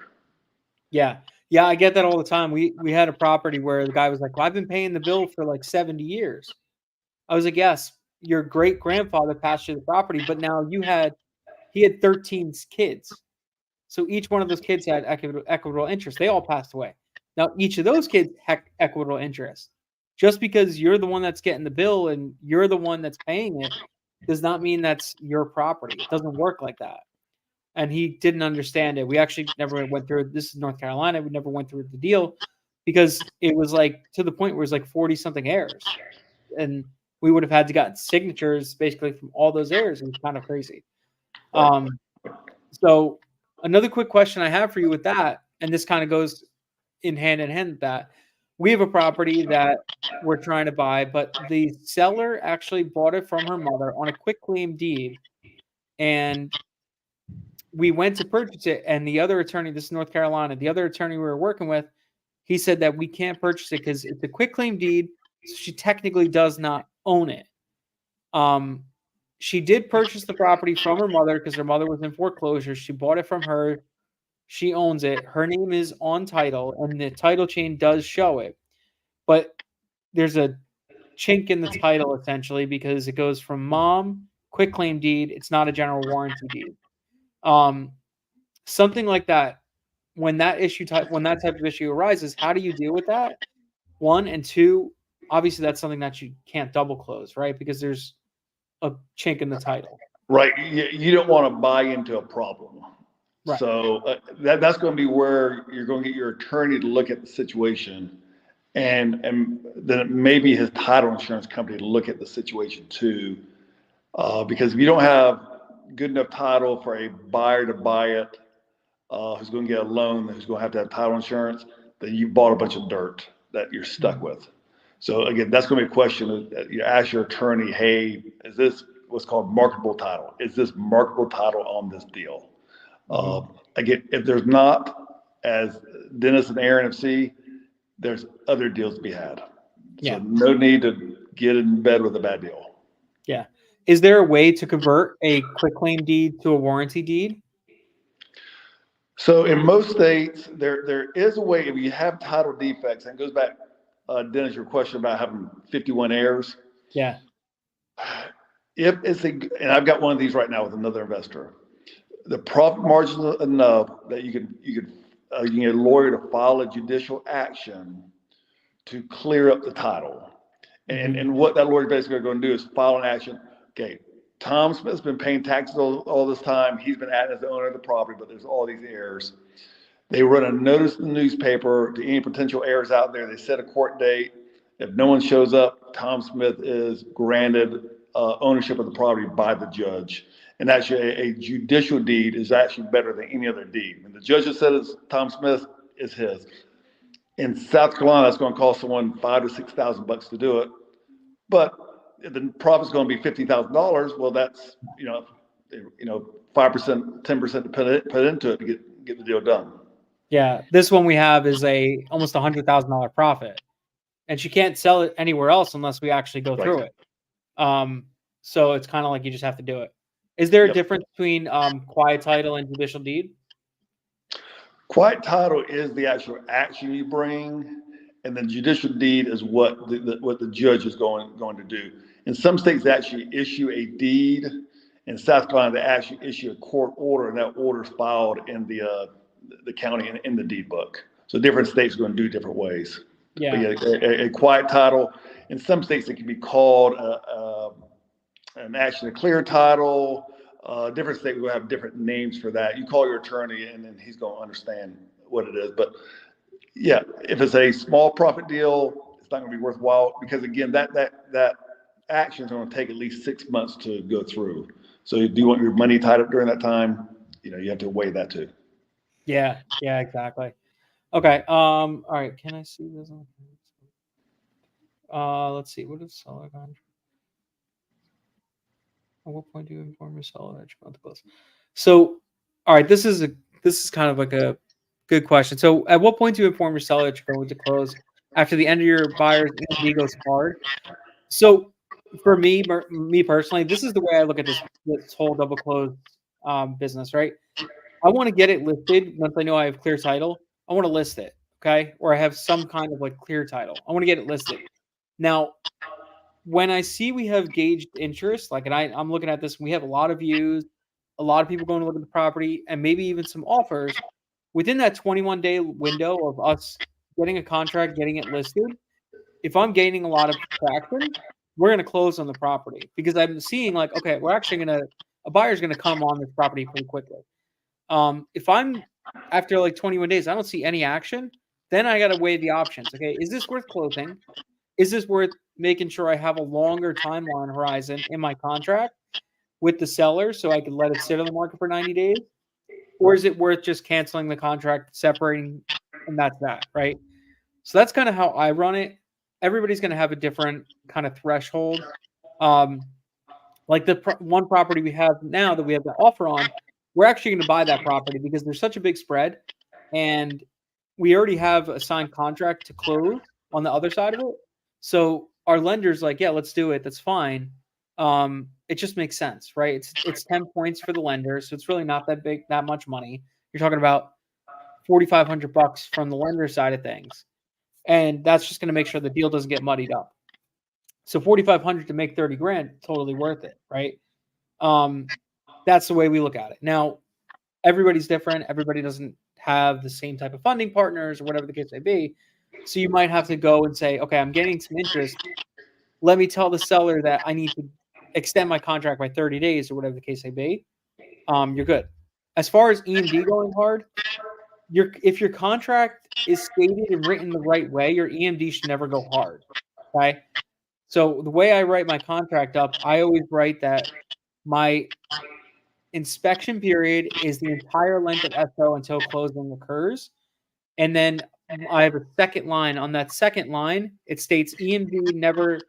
Yeah, I get that all the time. We had a property where the guy was like, well, I've been paying the bill for like 70 years. I was like, yes, your great grandfather passed you the property, but now he had 13 kids. So each one of those kids had equitable interest. They all passed away. Now each of those kids had equitable interest. Just because you're the one that's getting the bill and you're the one that's paying it does not mean that's your property. It doesn't work like that. And he didn't understand it. We actually never went through. This is North Carolina. We never went through the deal because it was like to the point where it was like 40 something heirs, and we would have had to get signatures basically from all those heirs. It was kind of crazy. So another quick question I have for you with that, and this kind of goes in hand with that. We have a property that we're trying to buy, but the seller actually bought it from her mother on a quick claim deed, and we went to purchase it, and the other attorney, this is North Carolina, the other attorney we were working with, he said that we can't purchase it because it's a quick claim deed, so she technically does not own it. She did purchase the property from her mother because her mother was in foreclosure. She bought it from her. She owns it. Her name is on title, and the title chain does show it. But there's a chink in the title essentially because it goes from mom, quick claim deed. It's not a general warranty deed. Something like that. When that type of issue arises, how do you deal with that? One and two, obviously that's something that you can't double close, right? Because there's a chink in the title. Right. You don't want to buy into a problem. Right. So that's going to be where you're going to get your attorney to look at the situation, and then maybe his title insurance company to look at the situation too. Because if you don't have good enough title for a buyer to buy it, who's going to get a loan, who's going to have title insurance, then you bought a bunch of dirt that you're stuck with. So again, that's going to be a question that you ask your attorney, hey, is this what's called marketable title? Is this marketable title on this deal? Again, if there's not, as Dennis and Aaron have seen, there's other deals to be had. So no need to get in bed with a bad deal. Yeah. Is there a way to convert a quick claim deed to a warranty deed? So in most states, there is a way if you have title defects, and it goes back, Dennis, your question about having 51 heirs. Yeah. If it's and I've got one of these right now with another investor. The profit margin is enough that you can get a lawyer to file a judicial action to clear up the title. And what that lawyer is basically going to do is file an action. Okay, Tom Smith's been paying taxes all this time. He's been acting as the owner of the property, but there's all these heirs. They run a notice in the newspaper to any potential heirs out there. They set a court date. If no one shows up, Tom Smith is granted ownership of the property by the judge. And actually, a judicial deed is actually better than any other deed. When the judge has said it's Tom Smith, it's his. In South Carolina, it's going to cost someone $5,000 to $6,000 to do it. But if the profit's going to be $50,000, well, that's 5%, 10% to put into it to get the deal done. Yeah, this one we have is almost $100,000 profit, and she can't sell it anywhere else unless we actually go through it. So it's kind of like you just have to do it. Is there a difference between quiet title and judicial deed? Quiet title is the actual action you bring, and then judicial deed is what the judge is going to do. In some states, they actually issue a deed. In South Carolina, they actually issue a court order, and that order is filed in the county in the deed book. So different states are going to do different ways. Yeah. But a quiet title, in some states, it can be called an action to clear title. Different states will have different names for that. You call your attorney, and then he's going to understand what it is. But yeah, if it's a small profit deal, it's not going to be worthwhile because again, that action is going to take at least 6 months to go through. So do you want your money tied up during that time? You have to weigh that too. Yeah, exactly. Okay. All right. Can I see this? Let's see. What is seller contract? At what point do you inform your seller that you're about to close? So, all right, this is kind of like a good question. So, at what point do you inform your seller that you're going to close after the end of your buyer's EMD goes hard? So, for me personally, this is the way I look at this whole double close business, right? I want to get it listed once I know I have clear title. I want to list it, okay? Or I have some kind of like clear title. I want to get it listed. Now, when I see we have gauged interest, like, and I'm looking at this, we have a lot of views, a lot of people going to look at the property, and maybe even some offers within that 21-day window of us getting a contract, getting it listed. If I'm gaining a lot of traction, we're going to close on the property because I'm seeing like, okay, we're actually a buyer's going to come on this property pretty quickly. If I'm after like 21 days, I don't see any action, then I got to weigh the options. Okay, is this worth closing? Is this worth making sure I have a longer timeline horizon in my contract with the seller so I can let it sit on the market for 90 days? Or is it worth just canceling the contract, separating, and that's that, right? So that's kind of how I run it. Everybody's going to have a different kind of threshold. Like the one property we have now that we have the offer on, we're actually going to buy that property because there's such a big spread, and we already have a signed contract to close on the other side of it. So our lender's like, yeah, let's do it. That's fine. It just makes sense, right? It's 10 points for the lender, so it's really not that much money. You're talking about $4,500 from the lender side of things, and that's just going to make sure the deal doesn't get muddied up. So 4,500 to make 30 grand, totally worth it, right? That's the way we look at it. Now, everybody's different. Everybody doesn't have the same type of funding partners or whatever the case may be. So you might have to go and say, okay, I'm getting some interest. Let me tell the seller that I need to extend my contract by 30 days or whatever the case may be. You're good. As far as EMD going hard, if your contract is stated and written the right way, your EMD should never go hard. Okay. So the way I write my contract up, I always write that my inspection period is the entire length of SO until closing occurs. And then I have a second line. On that second line, it states EMD never,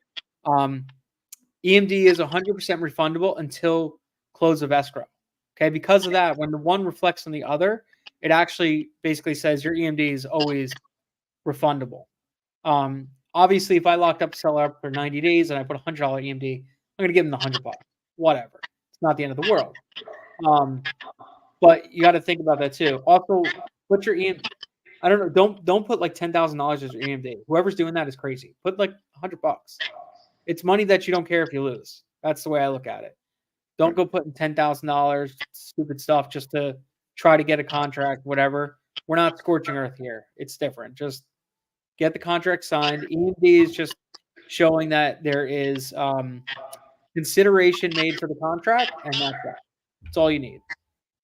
EMD is 100% refundable until close of escrow. Okay. Because of that, when the one reflects on the other, it actually basically says your EMD is always refundable. Obviously, if I locked up a seller up for 90 days and I put $100 EMD, I'm going to give them the $100. Whatever. It's not the end of the world. But you got to think about that too. Also, put your EMD. I don't know. Don't put like $10,000 as your EMD. Whoever's doing that is crazy. Put like $100. It's money that you don't care if you lose. That's the way I look at it. Don't go putting $10,000 stupid stuff just to try to get a contract. Whatever. We're not scorching earth here. It's different. Just get the contract signed. EMD is just showing that there is consideration made for the contract, and that's it. That's all you need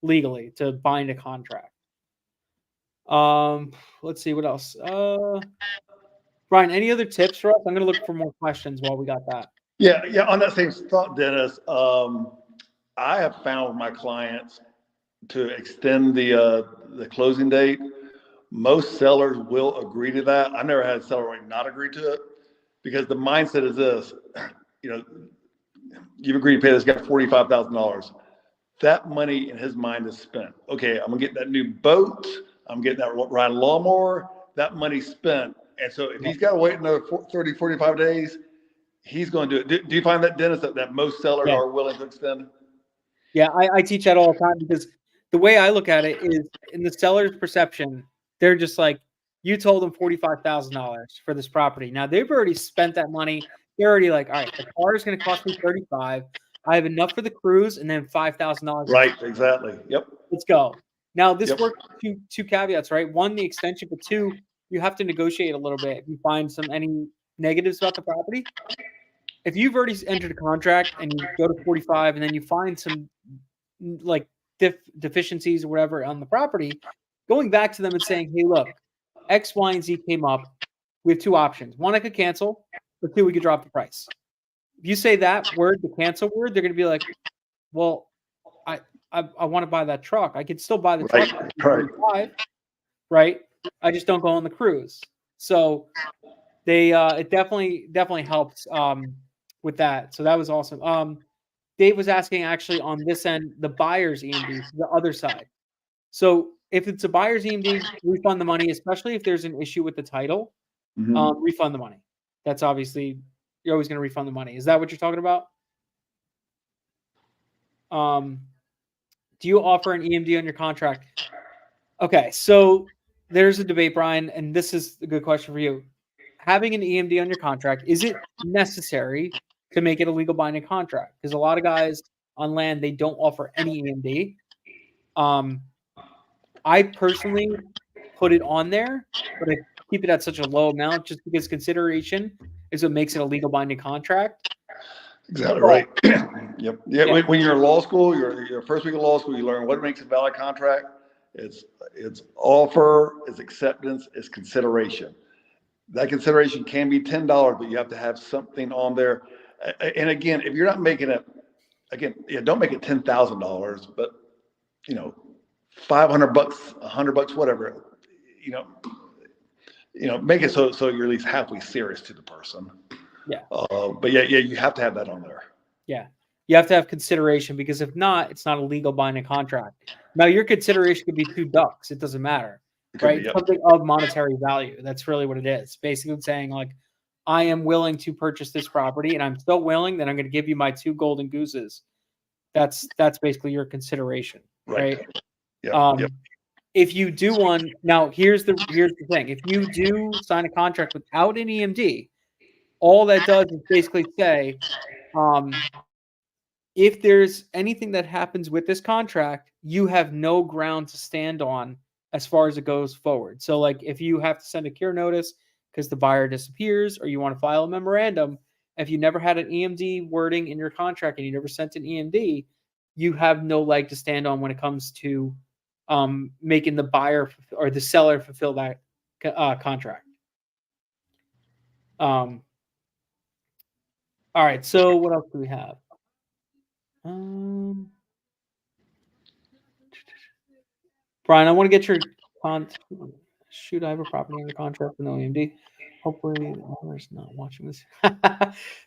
legally to bind a contract. Let's see what else. Brian, any other tips for us? I'm gonna look for more questions while we got that. Yeah. On that same thought, Dennis, I have found with my clients to extend the closing date. Most sellers will agree to that. I've never had a seller not agree to it because the mindset is this: you've agreed to pay this guy $45,000. That money in his mind is spent. Okay, I'm gonna get that new boat. I'm getting that ride lawnmower. That money's spent. And so if he's got to wait another 30, 45 days, he's going to do it. Do you find that, Dennis, that most sellers are willing to extend? Yeah, I teach that all the time because the way I look at it is in the seller's perception, they're just like, you told them $45,000 for this property. Now they've already spent that money. They're already like, all right, the car is going to cost me $35,000. I have enough for the cruise and then $5,000. Right, exactly. Yep. Let's go. Now this works two caveats, right? One, the extension, but two, you have to negotiate a little bit if you find any negatives about the property. If you've already entered a contract and you go to 45 and then you find some like deficiencies or whatever on the property, going back to them and saying, hey, look, X, Y, and Z came up. We have two options. One, I could cancel, or two, we could drop the price. If you say that word, the cancel word, they're going to be like, well, I want to buy that truck. I could still buy the truck at 45, right? I just don't go on the cruise. So they it definitely helps with that. So that was awesome. Dave was asking actually on this end, the buyer's EMD, the other side. So if it's a buyer's EMD, refund the money, especially if there's an issue with the title. Refund the money. That's obviously, you're always going to refund the money. Is that what you're talking about? Do you offer an EMD on your contract? Okay, so there's a debate, Brian, and this is a good question for you. Having an EMD on your contract, is it necessary to make it a legal binding contract? Because a lot of guys on land, they don't offer any EMD. I personally put it on there, but I keep it at such a low amount just because consideration is what makes it a legal binding contract. Exactly right. Yep. Yeah. When you're in law school, your first week of law school, you learn what makes a valid contract. It's offer, it's acceptance, it's consideration. That consideration can be $10, but you have to have something on there. And again, if you're not making it, don't make it $10,000, but $500, $100, whatever. Make it so you're at least halfway serious to the person. Yeah. But you have to have that on there. Yeah. You have to have consideration because if not, it's not a legal binding contract. Now your consideration could be $2. It doesn't matter, right? Yep. Something of monetary value. That's really what it is. Basically saying like, I am willing to purchase this property and I'm so willing that I'm going to give you my 2 golden gooses. That's basically your consideration, right? Yep. If you do one, now here's the thing. If you do sign a contract without an EMD, All that does is basically say, if there's anything that happens with this contract, you have no ground to stand on as far as it goes forward. So, like, if you have to send a cure notice because the buyer disappears, or you want to file a memorandum, if you never had an EMD wording in your contract and you never sent an EMD, you have no leg to stand on when it comes to making the buyer or the seller fulfill that contract. All right. So, what else do we have? Brian, I want to get your shoot, I have a property under contract with no EMD. Hopefully, the owner's not watching this.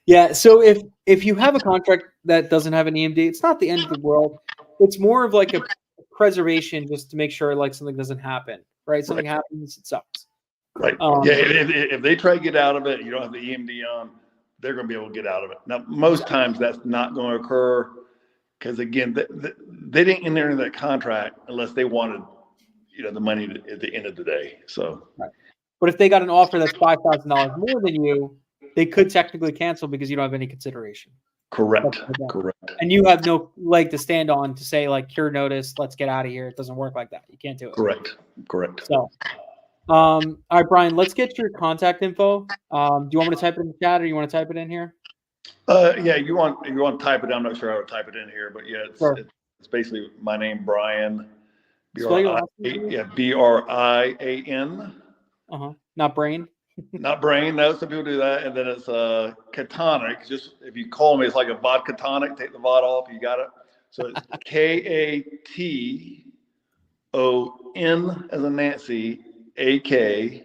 Yeah, so if you have a contract that doesn't have an EMD, it's not the end of the world. It's more of like a preservation, just to make sure like something doesn't happen. Right? Something happens, it sucks. Right. Yeah. If they try to get out of it, you don't have the EMD on, they're going to be able to get out of it. Now, most times that's not going to occur because, again, they didn't enter into that contract unless they wanted, the money at the end of the day. So, right. But if they got an offer that's $5,000 more than you, they could technically cancel because you don't have any consideration. Correct. Correct. And you have no leg to stand on to say, like, cure notice, let's get out of here. It doesn't work like that. You can't do it. Correct. Correct. So, all right, Brian, let's get your contact info. Do you want me to type it in the chat, or you want to type it in here? Yeah, you want to type it. I'm not sure how to type it in here, but yeah, it's basically my name, Brian. Brian. Brian. Not Brain. Not Brain. No, some people do that, and then it's Catonic. Just if you call me, it's like a vodka tonic. Take the vod off. You got it. So it's KATON as in Nancy, AK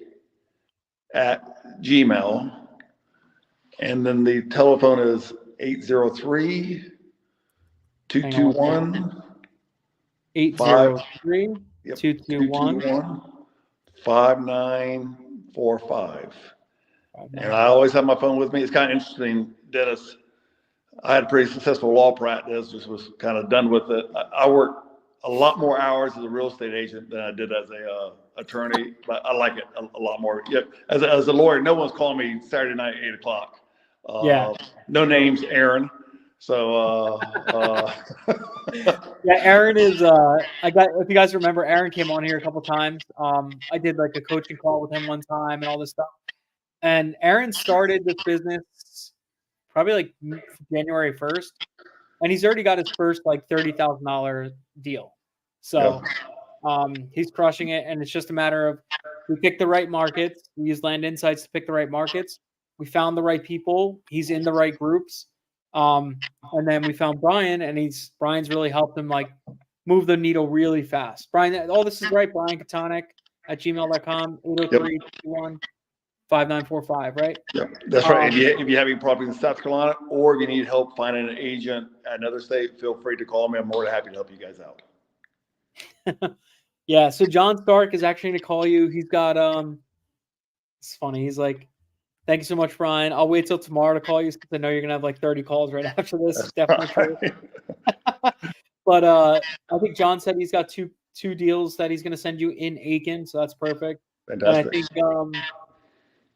at Gmail. And then the telephone is 803 221 803 221 5945. And I always have my phone with me. It's kind of interesting, Dennis. I had a pretty successful law practice, just was kind of done with it. I worked a lot more hours as a real estate agent than I did as a attorney, but I like it a lot more. Yeah, as a lawyer, no one's calling me Saturday night at 8 o'clock. No names, Aaron. So yeah, Aaron is if you guys remember, Aaron came on here a couple times. I did like a coaching call with him one time and all this stuff. And Aaron started this business probably like January 1st, and he's already got his first like $30,000 deal. So he's crushing it, and it's just a matter of we pick the right markets. We use Land Insights to pick the right markets. We found the right people. He's in the right groups. And then we found Brian, and Brian's really helped him like move the needle really fast. Brian, all this is right. Brian Catonic at gmail.com, 803-221-5945, right? Yeah, that's right. If you have any property in South Carolina, or if you need help finding an agent at another state, feel free to call me. I'm more than happy to help you guys out. Yeah. So John Stark is actually going to call you. He's got, it's funny. He's like, thank you so much, Brian. I'll wait till tomorrow to call you because I know you're going to have like 30 calls right after this. It's definitely true. But I think John said he's got two deals that he's going to send you in Aiken. So that's perfect. Fantastic. And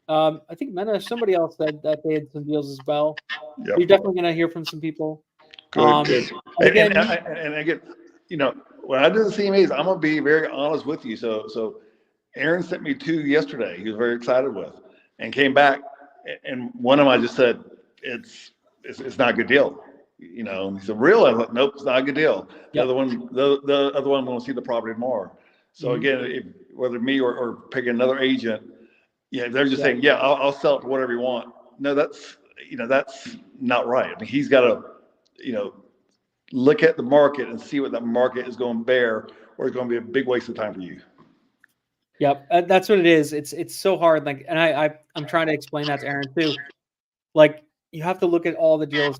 I think Mena, somebody else said that they had some deals as well. Yep. You're definitely going to hear from some people. Good. And again, when I do the CMAs, I'm going to be very honest with you. So Aaron sent me 2 yesterday. He was very excited with, and came back, and one of them I just said it's not a good deal. He said, "Real?" I thought, "Nope, it's not a good deal." The other one, the other one, want to see the property more. So again, whether me or picking another agent, they're just saying, I'll sell it for whatever you want. No, that's not right. I mean, he's got to, look at the market and see what that market is going to bear, or it's going to be a big waste of time for you. Yep, that's what it is. It's so hard. Like, and I'm trying to explain that to Aaron too. Like, you have to look at all the deals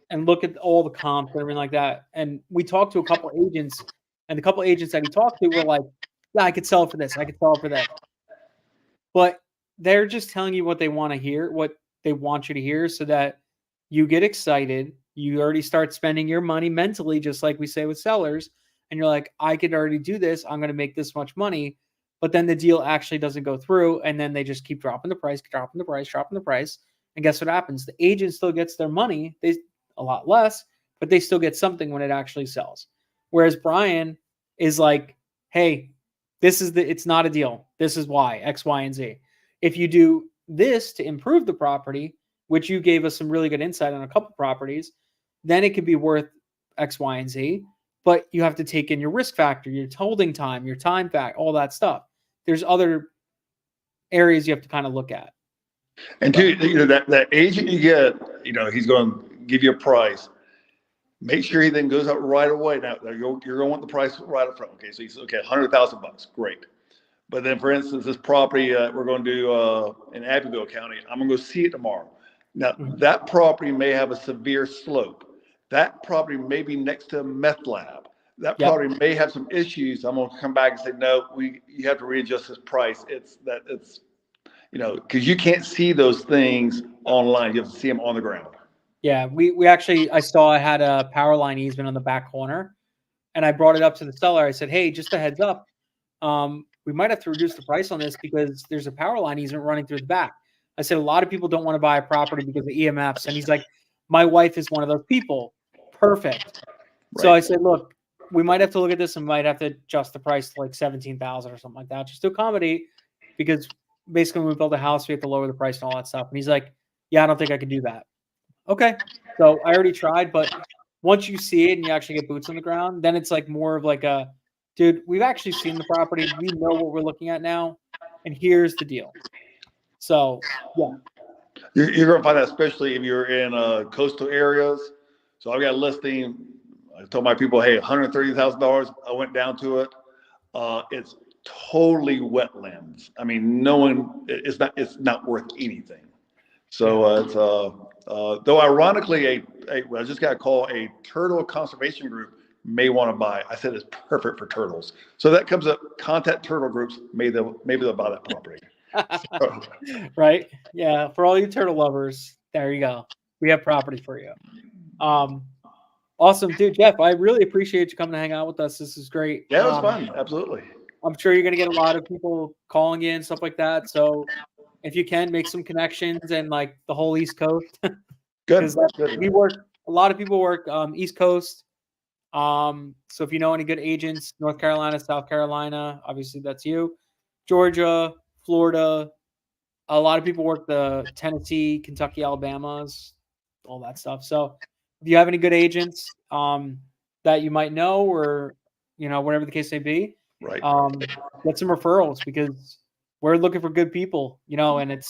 and look at all the comps and everything like that. And we talked to a couple agents, and the couple agents that we talked to were like, "Yeah, I could sell it for this. I could sell it for that." But they're just telling you what they want to hear, what they want you to hear, so that you get excited. You already start spending your money mentally, just like we say with sellers. And you're like, I could already do this. I'm going to make this much money. But then the deal actually doesn't go through. And then they just keep dropping the price. And guess what happens? The agent still gets their money. They a lot less, but they still get something when it actually sells. Whereas Brian is like, hey, it's not a deal. This is why, X, Y, and Z. If you do this to improve the property, which you gave us some really good insight on a couple properties, then it could be worth X, Y, and Z. But you have to take in your risk factor, your holding time, your time factor, all that stuff. There's other areas you have to kind of look at. And that agent you get, he's going to give you a price. Make sure he then goes up right away. Now you're going to want the price right up front. Okay, so he says, okay, $100,000, great. But then, for instance, this property we're going to do in Abbeville County, I'm going to go see it tomorrow. Now, that property may have a severe slope. That property may be next to a meth lab. That property may have some issues. I'm going to come back and say, no, you have to readjust this price. It's because you can't see those things online. You have to see them on the ground. Yeah, we actually, I saw I had a power line easement on the back corner, and I brought it up to the seller. I said, hey, just a heads up. We might have to reduce the price on this because there's a power line easement running through the back. I said, a lot of people don't want to buy a property because of EMFs. And he's like, my wife is one of those people. Perfect. Right. So I said, look, we might have to look at this and might have to adjust the price to like 17,000 or something like that, just to accommodate, because basically when we build a house, we have to lower the price and all that stuff. And he's like, yeah, I don't think I can do that. Okay. So I already tried, but once you see it and you actually get boots on the ground, then it's like more of like a, dude, we've actually seen the property. We know what we're looking at now, and here's the deal. So, yeah. You're going to find that, especially if you're in coastal areas. So I've got a listing. I told my people, hey, $130,000. I went down to it. It's totally wetlands. I mean, it's not worth anything. So it's though ironically, I just got a call, a turtle conservation group may want to buy. I said it's perfect for turtles. So that comes up, contact turtle groups. Maybe they'll buy that property. So. Right. Yeah. For all you turtle lovers, there you go. We have property for you. Awesome, dude. Jeff, I really appreciate you coming to hang out with us. This is great. Yeah, it was fun. Absolutely. I'm sure you're going to get a lot of people calling in, stuff like that. So if you can, make some connections and like the whole East Coast. Good. A lot of people work East Coast. So if you know any good agents, North Carolina, South Carolina, obviously that's you. Georgia, Florida. A lot of people work the Tennessee, Kentucky, Alabamas, all that stuff. So if you have any good agents that you might know, or whatever the case may be, right, get some referrals, because we're looking for good people, and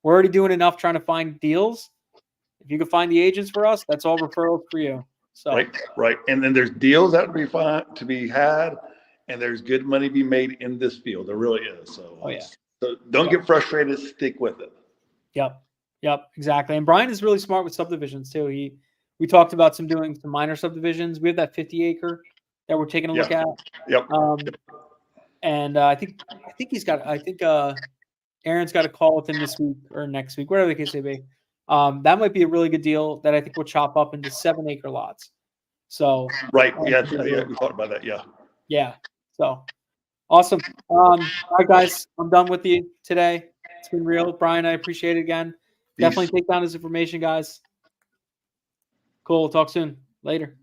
we're already doing enough trying to find deals. If you can find the agents for us, that's all referrals for you. So right, and then there's deals that to be had, and there's good money to be made in this field. There really is. So so don't get frustrated. Stick with it. Yep, exactly. And Brian is really smart with subdivisions too. We talked about doing some minor subdivisions. We have that 50-acre that we're taking a look at. Yep. And I think Aaron's got a call with him this week or next week, whatever the case may be. That might be a really good deal that I think we'll chop up into 7-acre lots. So right, we talked about that. Yeah. So awesome. All right, guys, I'm done with you today. It's been real, Brian. I appreciate it again. Peace. Definitely take down his information, guys. Cool. We'll talk soon. Later.